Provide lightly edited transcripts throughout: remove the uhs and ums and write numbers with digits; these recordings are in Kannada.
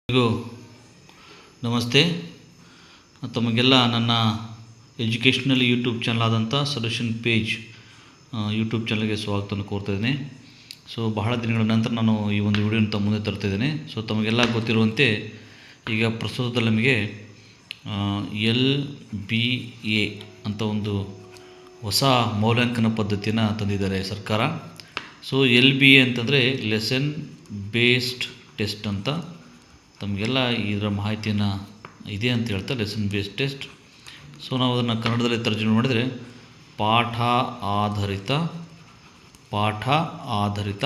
ಎಲ್ರಿಗೂ ನಮಸ್ತೆ. ತಮಗೆಲ್ಲ ನನ್ನ ಎಜುಕೇಷ್ನಲ್ ಯೂಟ್ಯೂಬ್ ಚಾನಲ್ ಆದಂಥ ಸೊಲ್ಯೂಷನ್ ಪೇಜ್ ಯೂಟ್ಯೂಬ್ ಚಾನಲ್ಗೆ ಸ್ವಾಗತವನ್ನು ಕೋರ್ತಾಯಿದ್ದೇನೆ. ಸೊ ಬಹಳ ದಿನಗಳ ನಂತರ ನಾನು ಈ ಒಂದು ವಿಡಿಯೋನ ತಮ್ಮ ಮುಂದೆ ತರ್ತಾಯಿದ್ದೇನೆ. ಸೊ ತಮಗೆಲ್ಲ ಗೊತ್ತಿರುವಂತೆ ಈಗ ಪ್ರಸ್ತುತದಲ್ಲಿ ನಮಗೆ LBA ಅಂತ ಒಂದು ಹೊಸ ಮೌಲ್ಯಾಂಕನ ಪದ್ಧತಿಯನ್ನು ತಂದಿದ್ದಾರೆ ಸರ್ಕಾರ. ಸೊ LBA ಅಂತಂದರೆ ಲೆಸನ್ ಬೇಸ್ಡ್ ಟೆಸ್ಟ್ ಅಂತ. ತಮಗೆಲ್ಲ ಇದರ ಮಾಹಿತಿಯನ್ನು ಇದೆ ಅಂತ ಹೇಳ್ತಾ ಲೆಸನ್ ಬೇಸ್ಡ್ ಟೆಸ್ಟ್. ಸೊ ನಾವು ಅದನ್ನು ಕನ್ನಡದಲ್ಲಿ ತರ್ಜುಮೆ ಮಾಡಿದರೆ ಪಾಠ ಆಧಾರಿತ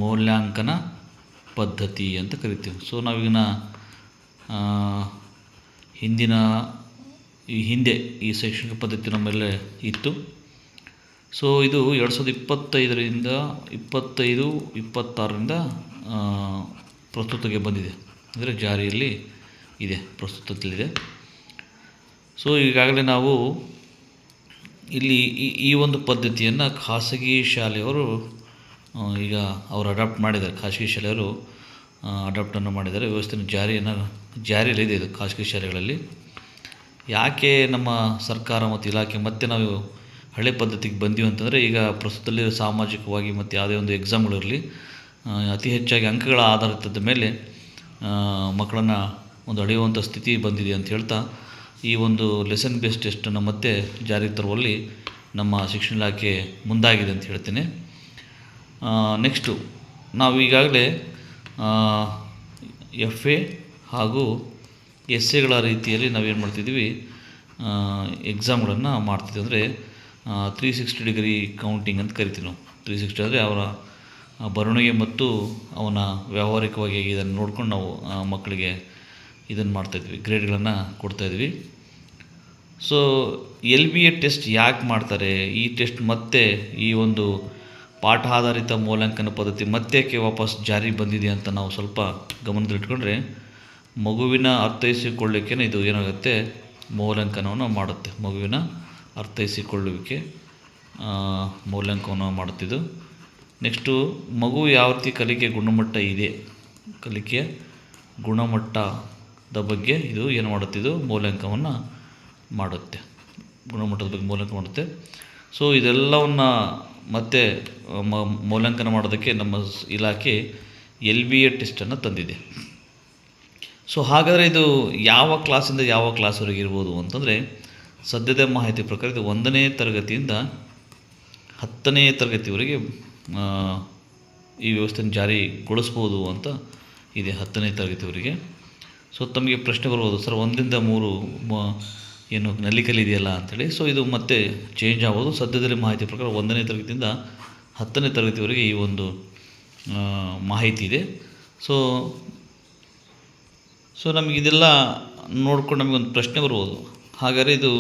ಮೌಲ್ಯಾಂಕನ ಪದ್ಧತಿ ಅಂತ ಕರಿತೀವಿ. ಸೊ ನಾವೀಗಿನ ಹಿಂದೆ ಈ ಶೈಕ್ಷಣಿಕ ಪದ್ಧತಿ ನಮ್ಮಲ್ಲೇ ಇತ್ತು. ಸೊ ಇದು 2025-26ರಿಂದ ಪ್ರಸ್ತುತಕ್ಕೆ ಬಂದಿದೆ, ಅಂದರೆ ಜಾರಿಯಲ್ಲಿ ಇದೆ, ಪ್ರಸ್ತುತದಲ್ಲಿದೆ. ಸೊ ಈಗಾಗಲೇ ನಾವು ಇಲ್ಲಿ ಈ ಒಂದು ಪದ್ಧತಿಯನ್ನು ಖಾಸಗಿ ಶಾಲೆಯವರು ಈಗ ಅವರು ಅಡಾಪ್ಟ್ ಮಾಡಿದ್ದಾರೆ. ಖಾಸಗಿ ಶಾಲೆಯವರು ಅಡಾಪ್ಟನ್ನು ಮಾಡಿದ್ದಾರೆ. ವ್ಯವಸ್ಥೆಯನ್ನು ಜಾರಿಯಲ್ಲಿದೆ ಇದು ಖಾಸಗಿ ಶಾಲೆಗಳಲ್ಲಿ. ಯಾಕೆ ನಮ್ಮ ಸರ್ಕಾರ ಮತ್ತು ಇಲಾಖೆ ಮತ್ತೆ ನಾವು ಹಳೆ ಪದ್ಧತಿಗೆ ಬಂದೀವಿ ಅಂತಂದರೆ, ಈಗ ಪ್ರಸ್ತುತದಲ್ಲಿ ಸಾಮಾಜಿಕವಾಗಿ ಮತ್ತು ಯಾವುದೇ ಒಂದು ಎಕ್ಸಾಮ್ಗಳಿರಲಿ ಅತಿ ಹೆಚ್ಚಾಗಿ ಅಂಕಗಳ ಆಧಾರಿತದ ಮೇಲೆ ಮಕ್ಕಳನ್ನು ಒಂದು ಅಳೆಯುವಂಥ ಸ್ಥಿತಿ ಬಂದಿದೆ ಅಂತ ಹೇಳ್ತಾ ಈ ಒಂದು ಲೆಸನ್ ಬೇಸ್ಡ್ ಟೆಸ್ಟನ್ನು ಮತ್ತೆ ಜಾರಿಗೆ ತರುವಲ್ಲಿ ನಮ್ಮ ಶಿಕ್ಷಣ ಇಲಾಖೆ ಮುಂದಾಗಿದೆ ಅಂತ ಹೇಳ್ತೇನೆ. ನೆಕ್ಸ್ಟು ನಾವು ಈಗಾಗಲೇ FA ಹಾಗೂ SAಗಳ ರೀತಿಯಲ್ಲಿ ನಾವೇನು ಮಾಡ್ತಿದ್ದೀವಿ, ಎಕ್ಸಾಮ್ಗಳನ್ನು ಮಾಡ್ತಿದ್ದೀವಿ. ಅಂದರೆ 360 ಡಿಗ್ರಿ ಕೌಂಟಿಂಗ್ ಅಂತ ಕರಿತೀವಿ ನಾವು. 360 ಅಂದರೆ ಅವರ ಬರವಣಿಗೆ ಮತ್ತು ಅವನ ವ್ಯಾವಹಾರಿಕವಾಗಿ ಇದನ್ನು ನೋಡ್ಕೊಂಡು ನಾವು ಮಕ್ಕಳಿಗೆ ಇದನ್ನು ಮಾಡ್ತಾಯಿದ್ವಿ, ಗ್ರೇಡ್ಗಳನ್ನು ಕೊಡ್ತಾಯಿದ್ವಿ. ಸೊ LBA ಟೆಸ್ಟ್ ಯಾಕೆ ಮಾಡ್ತಾರೆ, ಈ ಟೆಸ್ಟ್ ಮತ್ತೆ ಈ ಒಂದು ಪಾಠ ಆಧಾರಿತ ಮೌಲ್ಯಾಂಕನ ಪದ್ಧತಿ ಮತ್ತೆ ವಾಪಸ್ ಜಾರಿಗೆ ಬಂದಿದೆ ಅಂತ ನಾವು ಸ್ವಲ್ಪ ಗಮನದಲ್ಲಿಟ್ಕೊಂಡ್ರೆ, ಮಗುವಿನ ಅರ್ಥೈಸಿಕೊಳ್ಳಿಕ್ಕೆ ಇದು ಏನಾಗುತ್ತೆ, ಮೌಲ್ಯಾಂಕನವನ್ನು ಮಾಡುತ್ತೆ. ಮಗುವಿನ ಅರ್ಥೈಸಿಕೊಳ್ಳುವಿಕೆ ಮೌಲ್ಯಾಂಕನವನ್ನು ಮಾಡುತ್ತಿದ್ದು. ನೆಕ್ಸ್ಟು ಮಗು ಯಾವ ರೀತಿ ಕಲಿಕೆಯ ಗುಣಮಟ್ಟ ಇದೆ, ಕಲಿಕೆಯ ಗುಣಮಟ್ಟದ ಬಗ್ಗೆ ಇದು ಏನು ಮಾಡುತ್ತಿದ್ದು, ಮೌಲ್ಯಾಂಕನವನ್ನು ಮಾಡುತ್ತೆ, ಗುಣಮಟ್ಟದ ಬಗ್ಗೆ ಮೌಲ್ಯಾಂಕನ ಮಾಡುತ್ತೆ. ಸೊ ಇದೆಲ್ಲವನ್ನು ಮತ್ತೆ ಮೌಲ್ಯಾಂಕನ ಮಾಡೋದಕ್ಕೆ ನಮ್ಮ ಇಲಾಖೆ LBA ಟೆಸ್ಟನ್ನು ತಂದಿದೆ. ಸೊ ಹಾಗಾದರೆ ಇದು ಯಾವ ಕ್ಲಾಸಿಂದ ಯಾವ ಕ್ಲಾಸ್ವರೆಗೆ ಇರ್ಬೋದು ಅಂತಂದರೆ, ಸದ್ಯದ ಮಾಹಿತಿ ಪ್ರಕಾರ ಇದು 1ನೇ ತರಗತಿಯಿಂದ 10ನೇ ತರಗತಿವರೆಗೆ ಈ ವ್ಯವಸ್ಥೆಯನ್ನು ಜಾರಿಗೊಳಿಸ್ಬೋದು ಅಂತ ಇದೆ, 10ನೇ ತರಗತಿವರೆಗೆ. ಸೊ ತಮಗೆ ಪ್ರಶ್ನೆ ಬರ್ಬೋದು, ಸರ್ 1ರಿಂದ 3 ಏನು ನಲಿಕಲಿ ಇದೆಯಲ್ಲ ಅಂಥೇಳಿ. ಸೊ ಇದು ಮತ್ತೆ ಚೇಂಜ್ ಆಗೋದು. ಸದ್ಯದಲ್ಲಿ ಮಾಹಿತಿ ಪ್ರಕಾರ 1ನೇ ತರಗತಿಯಿಂದ 10ನೇ ತರಗತಿವರೆಗೆ ಈ ಒಂದು ಮಾಹಿತಿ ಇದೆ. ಸೊ ನಮಗಿದೆಲ್ಲ ನೋಡ್ಕೊಂಡು ನಮಗೊಂದು ಪ್ರಶ್ನೆ ಬರ್ಬೋದು, ಹಾಗಾದರೆ ಇದು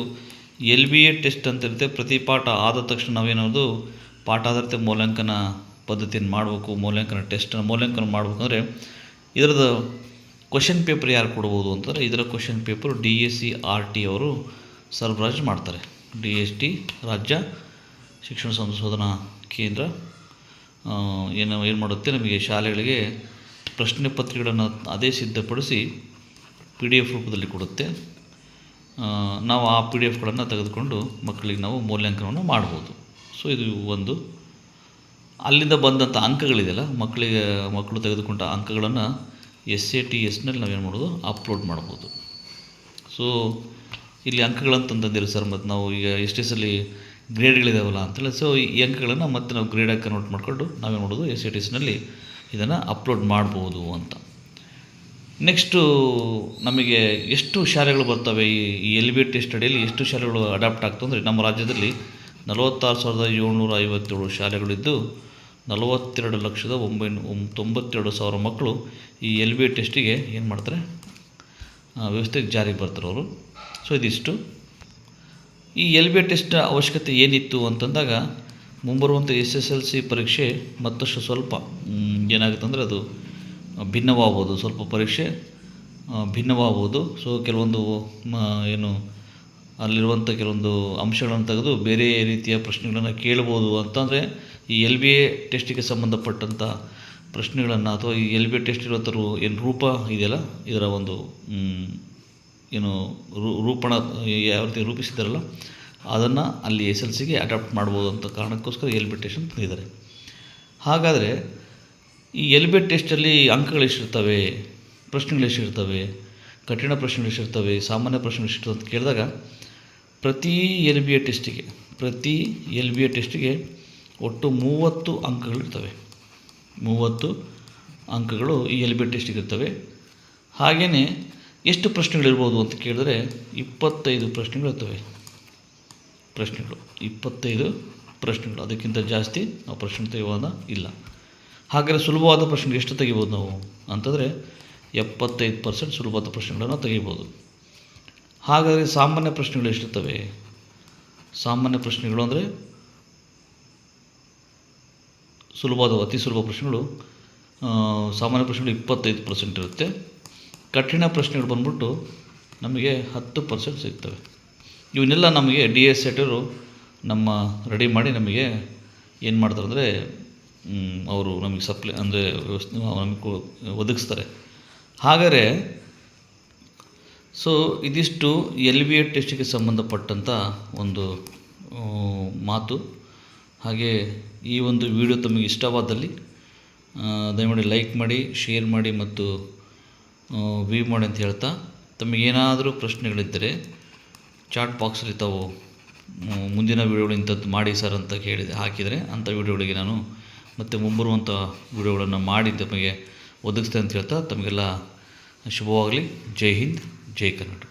LBA ಟೆಸ್ಟ್ ಅಂತ ಇರುತ್ತೆ. ಪ್ರತಿ ಪಾಠ ಆದ ತಕ್ಷಣ ನಾವೇನೋದು ಪಾಠ ಆಧಾರಿತ ಮೌಲ್ಯಾಂಕನ ಪದ್ಧತಿಯನ್ನು ಮಾಡಬೇಕು, ಮೌಲ್ಯಾಂಕನ ಮಾಡಬೇಕಂದ್ರೆ ಇದರದ್ದು ಕ್ವಶನ್ ಪೇಪರ್ ಯಾರು ಕೊಡ್ಬೋದು ಅಂತಂದರೆ, ಇದರ ಕ್ವಶನ್ ಪೇಪರು DSC-RT ಅವರು ಸರಬರಾಜು ಮಾಡ್ತಾರೆ. DST ರಾಜ್ಯ ಶಿಕ್ಷಣ ಸಂಶೋಧನಾ ಕೇಂದ್ರ ಏನು ಮಾಡುತ್ತೆ, ನಮಗೆ ಶಾಲೆಗಳಿಗೆ ಪ್ರಶ್ನೆ ಪತ್ರಿಕೆಗಳನ್ನು ಅದೇ ಸಿದ್ಧಪಡಿಸಿ PDF ರೂಪದಲ್ಲಿ ಕೊಡುತ್ತೆ. ನಾವು ಆ PDFಗಳನ್ನು ತೆಗೆದುಕೊಂಡು ಮಕ್ಕಳಿಗೆ ನಾವು ಮೌಲ್ಯಾಂಕನವನ್ನು ಮಾಡ್ಬೋದು. ಸೊ ಇದು ಒಂದು ಅಲ್ಲಿಂದ ಬಂದಂಥ ಅಂಕಗಳಿದೆಯಲ್ಲ, ಮಕ್ಕಳು ತೆಗೆದುಕೊಂಡ ಅಂಕಗಳನ್ನು SATSನಲ್ಲಿ ನಾವೇನು ಮಾಡೋದು, ಅಪ್ಲೋಡ್ ಮಾಡ್ಬೋದು. ಸೊ ಇಲ್ಲಿ ಅಂಕಗಳನ್ನು ತಂದಿರಿ ಸರ್, ಮತ್ತು ನಾವು ಈಗ STSಲ್ಲಿ ಗ್ರೇಡ್ಗಳಿದಾವಲ್ಲ ಅಂತೇಳಿ, ಸೊ ಈ ಅಂಕಗಳನ್ನು ಮತ್ತೆ ನಾವು ಗ್ರೇಡಾಗಿ ಕನ್ವರ್ಟ್ ಮಾಡಿಕೊಂಡು ನಾವೇನು ಮಾಡೋದು, SATSನಲ್ಲಿ ಇದನ್ನು ಅಪ್ಲೋಡ್ ಮಾಡ್ಬೋದು ಅಂತ. ನೆಕ್ಸ್ಟು ನಮಗೆ ಎಷ್ಟು ಶಾಲೆಗಳು ಬರ್ತವೆ ಈ LBA ಟೆಸ್ಟ್ ಅಡಿಯಲ್ಲಿ ಎಷ್ಟು ಶಾಲೆಗಳು ಅಡಾಪ್ಟ್ ಆಗ್ತವೆ ಅಂದರೆ, ನಮ್ಮ ರಾಜ್ಯದಲ್ಲಿ 46,757 ಶಾಲೆಗಳಿದ್ದು 42,992,000 ಮಕ್ಕಳು ಈ LBA ಟೆಸ್ಟಿಗೆ ಏನು ಮಾಡ್ತಾರೆ, ವ್ಯವಸ್ಥೆಗೆ ಜಾರಿಗೆ ಬರ್ತಾರೆ ಅವರು. ಸೊ ಇದಿಷ್ಟು ಈ LBA ಟೆಸ್ಟ್ ಅವಶ್ಯಕತೆ ಏನಿತ್ತು ಅಂತಂದಾಗ, ಮುಂಬರುವಂಥ SSLC ಪರೀಕ್ಷೆ ಮತ್ತಷ್ಟು ಸ್ವಲ್ಪ ಏನಾಗುತ್ತೆ ಅಂದರೆ ಅದು ಭಿನ್ನವಾಗ್ಬೋದು, ಸ್ವಲ್ಪ ಪರೀಕ್ಷೆ ಭಿನ್ನವಾಗ್ಬೋದು. ಸೊ ಕೆಲವೊಂದು ಏನು ಅಲ್ಲಿರುವಂಥ ಕೆಲವೊಂದು ಅಂಶಗಳನ್ನು ತೆಗೆದು ಬೇರೆ ರೀತಿಯ ಪ್ರಶ್ನೆಗಳನ್ನು ಕೇಳ್ಬೋದು ಅಂತಂದರೆ, ಈ LBA ಟೆಸ್ಟಿಗೆ ಸಂಬಂಧಪಟ್ಟಂಥ ಪ್ರಶ್ನೆಗಳನ್ನು ಅಥವಾ ಈ ಎಲ್ ಬಿ ಟೆಸ್ಟ್ ಇರುವಂಥರು ಏನು ರೂಪ ಇದೆಯಲ್ಲ ಇದರ ಒಂದು ಏನು ರೂಪಣ ಯಾವ ರೀತಿ ರೂಪಿಸಿದಾರಲ್ಲ ಅದನ್ನು ಅಲ್ಲಿ ಎಸ್ ಎಲ್ ಸಿಗೆ ಅಡಾಪ್ಟ್ ಮಾಡ್ಬೋದು ಅಂತ ಕಾರಣಕ್ಕೋಸ್ಕರ ಎಲ್ ಬಿ ಟೆಸ್ಟ್ ಅಂತ ತಂದಿದ್ದಾರೆ. ಹಾಗಾದರೆ ಈ ಎಲ್ ಬಿ ಟೆಸ್ಟಲ್ಲಿ ಅಂಕಗಳು ಎಷ್ಟಿರ್ತವೆ, ಪ್ರಶ್ನೆಗಳು ಎಷ್ಟಿರ್ತವೆ, ಕಠಿಣ ಪ್ರಶ್ನೆಗಳು ಎಷ್ಟಿರ್ತವೆ, ಸಾಮಾನ್ಯ ಪ್ರಶ್ನೆಗಳು ಎಷ್ಟಿರ್ತವೆ ಅಂತ ಕೇಳಿದಾಗ ಪ್ರತಿ ಎಲ್ ಬಿ ಎ ಟೆಸ್ಟಿಗೆ ಒಟ್ಟು 30 ಅಂಕಗಳಿರ್ತವೆ. 30 ಅಂಕಗಳು ಈ ಎಲ್ ಬಿ ಟೆಸ್ಟಿಗೆ ಇರ್ತವೆ. ಹಾಗೆಯೇ ಎಷ್ಟು ಪ್ರಶ್ನೆಗಳಿರ್ಬೋದು ಅಂತ ಕೇಳಿದ್ರೆ 25 ಪ್ರಶ್ನೆಗಳಿರ್ತವೆ. 25 ಪ್ರಶ್ನೆಗಳು, ಅದಕ್ಕಿಂತ ಜಾಸ್ತಿ ನಾವು ಪ್ರಶ್ನೆ ತೆಗೆಯುವಾಗ ಇಲ್ಲ. ಹಾಗಾದರೆ ಸುಲಭವಾದ ಪ್ರಶ್ನೆ ಎಷ್ಟು ತೆಗಿಬೋದು ನಾವು ಅಂತಂದರೆ 75% ಸುಲಭವಾದ ಪ್ರಶ್ನೆಗಳನ್ನು ತೆಗಿಬೋದು. ಹಾಗಾದರೆ ಸಾಮಾನ್ಯ ಪ್ರಶ್ನೆಗಳು ಎಷ್ಟಿರ್ತವೆ? ಸಾಮಾನ್ಯ ಪ್ರಶ್ನೆಗಳು ಅಂದರೆ ಅತಿ ಸುಲಭ ಪ್ರಶ್ನೆಗಳು, ಸಾಮಾನ್ಯ ಪ್ರಶ್ನೆಗಳು 25% ಇರುತ್ತೆ. ಕಠಿಣ ಪ್ರಶ್ನೆಗಳು ಬಂದ್ಬಿಟ್ಟು ನಮಗೆ 10% ಸಿಗ್ತವೆ. ಇವನ್ನೆಲ್ಲ ನಮಗೆ ಡಿ ಎಸ್ ಸೆಟರು ನಮ್ಮ ರೆಡಿ ಮಾಡಿ ನಮಗೆ ಏನು ಮಾಡ್ತಾರೆ ಅಂದರೆ ಅವರು ನಮಗೆ ಅಂದರೆ ನಮಗೆ ಒದಗಿಸ್ತಾರೆ. ಹಾಗಾದರೆ ಇದಿಷ್ಟು ಎಲ್ ಬಿ ಎ ಟೆಸ್ಟಿಗೆ ಸಂಬಂಧಪಟ್ಟಂಥ ಒಂದು ಮಾತು. ಹಾಗೆ ಈ ಒಂದು ವಿಡಿಯೋ ತಮಗೆ ಇಷ್ಟವಾದಲ್ಲಿ ದಯಮಾಡಿ ಲೈಕ್ ಮಾಡಿ, ಶೇರ್ ಮಾಡಿ ಮತ್ತು ವ್ಯೂ ಮಾಡಿ ಅಂತ ಹೇಳ್ತಾ, ತಮಗೇನಾದರೂ ಪ್ರಶ್ನೆಗಳಿದ್ದರೆ ಚಾಟ್ ಬಾಕ್ಸಲ್ಲಿ ತಾವು ಮುಂದಿನ ವೀಡಿಯೋಗಳು ಇಂಥದ್ದು ಮಾಡಿ ಸರ್ ಅಂತ ಹಾಕಿದರೆ ಅಂಥ ವೀಡಿಯೋಗಳಿಗೆ ನಾನು ಮತ್ತು ಮುಂಬರುವಂಥ ವೀಡಿಯೋಗಳನ್ನು ಮಾಡಿ ತಮಗೆ ಒದಗಿಸ್ತೇನೆ ಅಂತ ಹೇಳ್ತಾ, ತಮಗೆಲ್ಲ ಶುಭವಾಗಲಿ. ಜೈ ಹಿಂದ್, ಜೈ ಕರ್ನಾಟಕ.